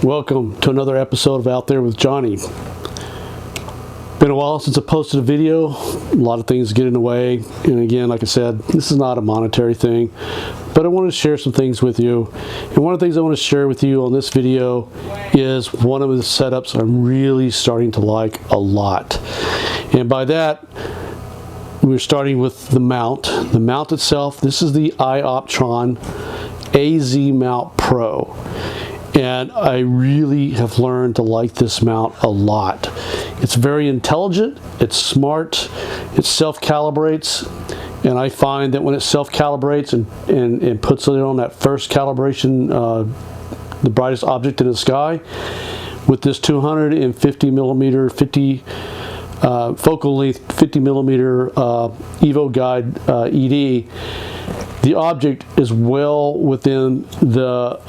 Welcome to another episode of Out There with Johnny. Been a while since I posted a video. A lot of things get in the way, and again, like I said, this is not a monetary thing, but I wanted to share some things with you. And one of the things I want to share with you on this video is one of the setups I'm really starting to like a lot. And by that, we're starting with the mount. The mount itself, this is the iOptrons AZ Mount Pro. And I really have learned to like this mount a lot. It's very intelligent, it's smart, it self-calibrates, and I find that when it self-calibrates and puts it on that first calibration, the brightest object in the sky, with this 250 millimeter, focal length 50 millimeter EVOGUIDE ED, the object is well within the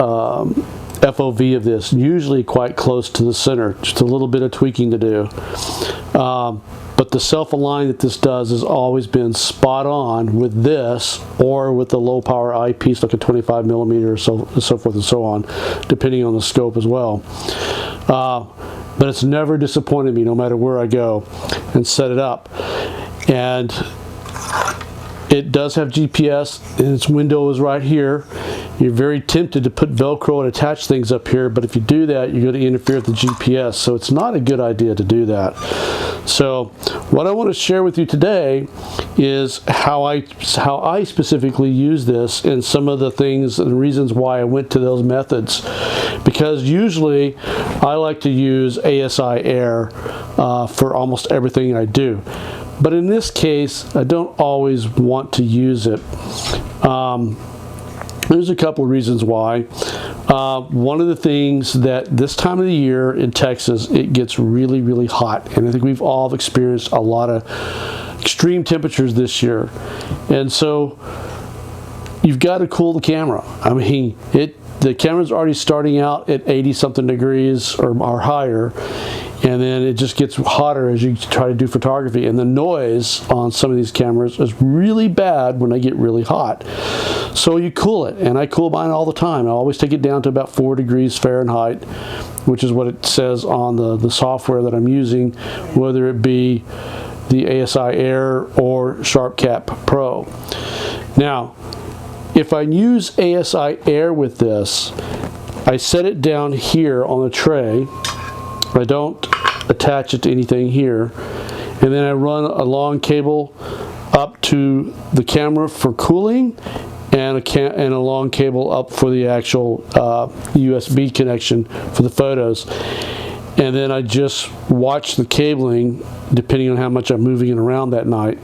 FOV of this, usually quite close to the center, just a little bit of tweaking to do. But the self-align that this does has always been spot on with this or with the low power eyepiece like a 25 millimeter or so forth and so on, depending on the scope as well. But it's never disappointed me no matter where I go and set it up. And it does have GPS, and its window is right here. You're very tempted to put Velcro and attach things up here, but if you do that, you're going to interfere with the GPS, so it's not a good idea to do that. So what I want to share with you today is how I specifically use this and some of the things and reasons why I went to those methods. Because usually I like to use ASI Air for almost everything I do. But in this case, I don't always want to use it. There's a couple of reasons why. One of the things that this time of the year in Texas, it gets really, really hot. And I think we've all experienced a lot of extreme temperatures this year. And so you've got to cool the camera. I mean, the camera's already starting out at 80-something degrees or higher. And then it just gets hotter as you try to do photography. And the noise on some of these cameras is really bad when they get really hot. So you cool it, and I cool mine all the time. I always take it down to about 4 degrees Fahrenheit, which is what it says on the software that I'm using, whether it be the ASI Air or SharpCap Pro. Now, if I use ASI Air with this, I set it down here on the tray. I don't attach it to anything here, and then I run a long cable up to the camera for cooling and a long cable up for the actual USB connection for the photos. And then I just watch the cabling depending on how much I'm moving it around that night.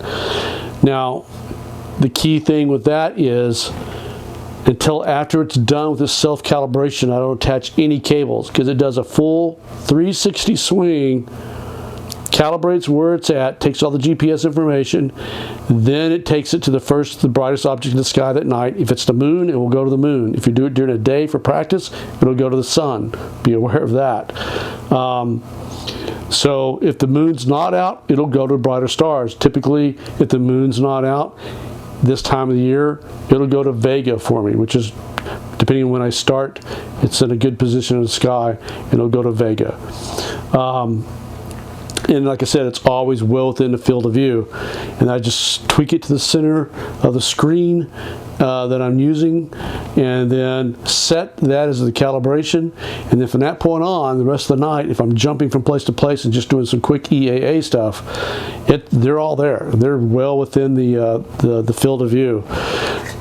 Now, the key thing with that is until after it's done with this self-calibration, I don't attach any cables, because it does a full 360 swing, calibrates where it's at, takes all the GPS information, then it takes it to the brightest object in the sky that night. If it's the moon, it will go to the moon. If you do it during the day for practice, it'll go to the sun. Be aware of that. So if the moon's not out, it'll go to brighter stars. Typically, if the moon's not out this time of the year, it'll go to Vega for me, which is, depending on when I start, it's in a good position in the sky, and it'll go to Vega. And like I said, it's always well within the field of view. And I just tweak it to the center of the screen that I'm using, and then set that as the calibration. And then from that point on, the rest of the night, if I'm jumping from place to place and just doing some quick EAA stuff, they're all there. They're well within the field of view.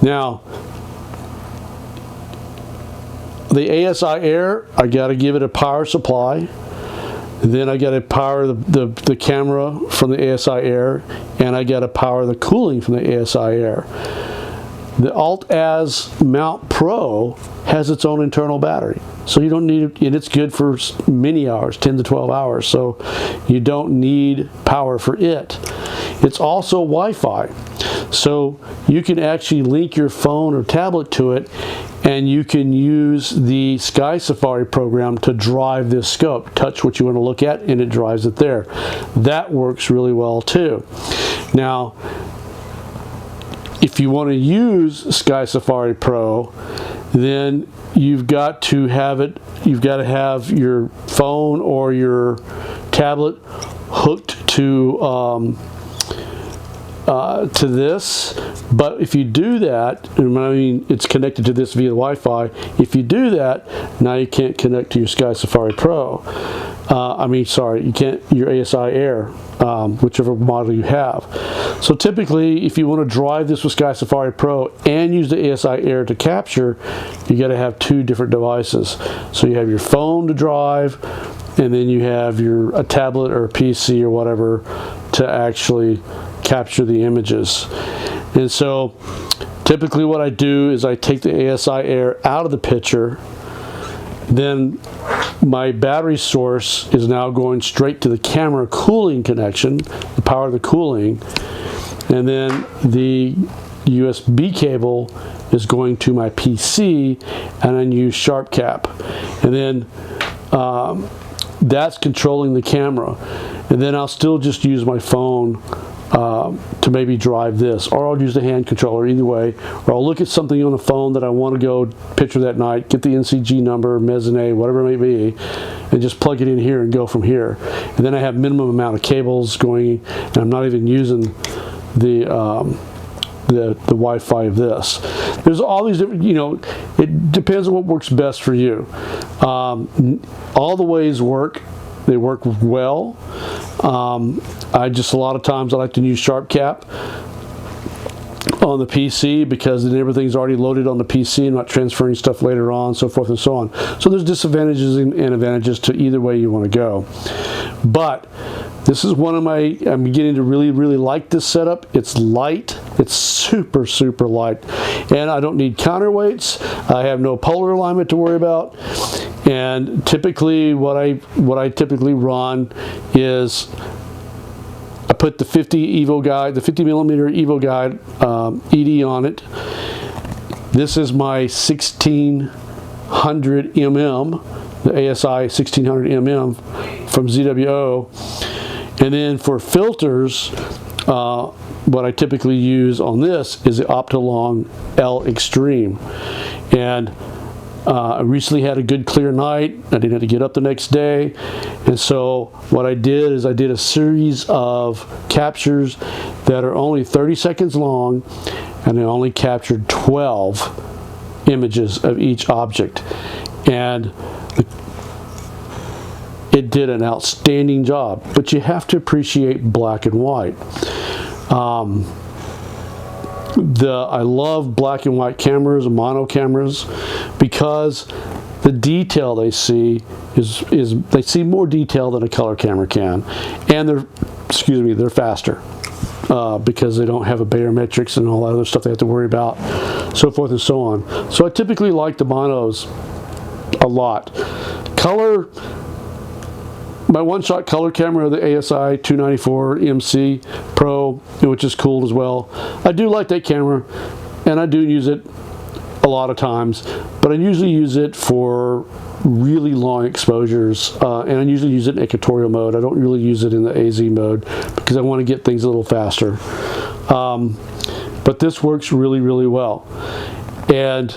Now, the ASI Air, I got to give it a power supply. Then I got to power the camera from the ASI Air, and I got to power the cooling from the ASI Air. The Alt-Az Mount Pro has its own internal battery, so you don't need it, and it's good for many hours, 10 to 12 hours, so you don't need power for it. It's also Wi-Fi, so you can actually link your phone or tablet to it, and you can use the Sky Safari program to drive this scope. Touch what you want to look at, and it drives it there. That works really well too. Now, if you want to use Sky Safari Pro, then you've got to have it. You've got to have your phone or your tablet hooked to this. But if you do that, I mean, it's connected to this via Wi-Fi. If you do that, now you can't connect to your Sky Safari Pro. You can't, your ASI Air, whichever model you have. So typically, if you want to drive this with Sky Safari Pro and use the ASI Air to capture, you got to have two different devices. So you have your phone to drive, and then you have a tablet or a PC or whatever to actually capture the images. And so typically what I do is I take the ASI Air out of the picture, then my battery source is now going straight to the camera cooling connection, the power of the cooling, and then the USB cable is going to my PC, and then use Sharp Cap, and then that's controlling the camera. And then I'll still just use my phone to maybe drive this, or I'll use the hand controller, either way, or I'll look at something on the phone that I want to go picture that night, get the NCG number, mezzanine, whatever it may be, and just plug it in here and go from here. And then I have minimum amount of cables going, and I'm not even using the Wi-Fi of this. There's all these different, it depends on what works best for you. All the ways work. They work well. A lot of times I like to use Sharp Cap on the PC because then everything's already loaded on the PC and not transferring stuff later on, so forth and so on. So there's disadvantages and advantages to either way you want to go. But this is I'm beginning to really, really like this setup. It's light. It's super, super light. And I don't need counterweights. I have no polar alignment to worry about. And typically what I typically run is I put the 50 EVOGUIDE, the 50 millimeter EVOGUIDE ED on it. This is my 1600 mm, the ASI 1600 mm from ZWO. And then for filters, what I typically use on this is the Optolong L Extreme. And I recently had a good clear night. I didn't have to get up the next day. And so what I did is I did a series of captures that are only 30 seconds long, and I only captured 12 images of each object. And it did an outstanding job, but you have to appreciate black and white. I love black and white cameras, mono cameras, because the detail they see they see more detail than a color camera can, and they're faster because they don't have a barometrics and all that other stuff they have to worry about, so forth and so on. So I typically like the monos a lot. Color. My one-shot color camera, the ASI 294 MC Pro, which is cool as well. I do like that camera, and I do use it a lot of times, but I usually use it for really long exposures, and I usually use it in equatorial mode. I don't really use it in the AZ mode because I want to get things a little faster. But this works really, really well. And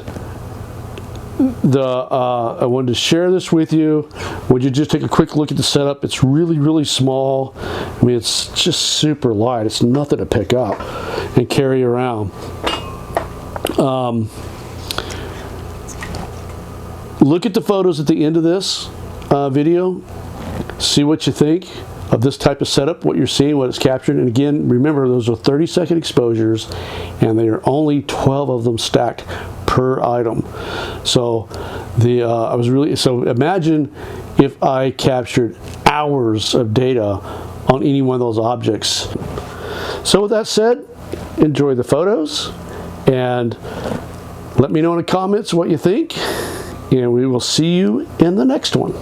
I wanted to share this with you. Would you just take a quick look at the setup? It's really, really small. I mean, it's just super light. It's nothing to pick up and carry around. Look at the photos at the end of this video. See what you think of this type of setup, what you're seeing, what it's captured. And again, remember, those are 30-second exposures, and there are only 12 of them stacked per item. So so imagine if I captured hours of data on any one of those objects. So with that said, enjoy the photos and let me know in the comments what you think, and we will see you in the next one.